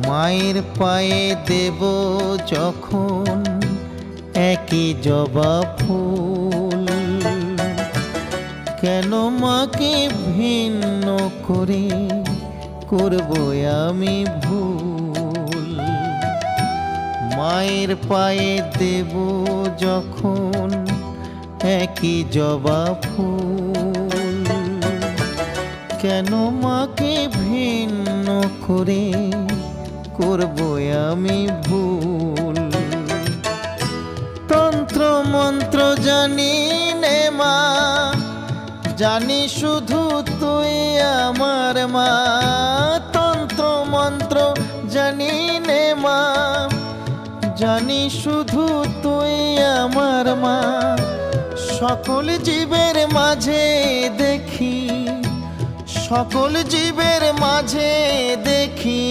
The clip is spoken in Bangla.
মায়ের পায়ে দেব যখন একই জবা ফুল, কেন মাকে ভিন্ন করে করব আমি ভুল। মায়ের পায়ে দেব যখন একই জবা ফুল, কেন মাকে ভিন্ন করে করব আমি ভুল। তন্ত্র মন্ত্র জানি নে মা, জানি শুধু তুই আমার মা। তন্ত্র মন্ত্র জানি নে মা, জানি শুধু তুই আমার মা। সকল জীবের মাঝে দেখি, সকল জীবের মাঝে দেখি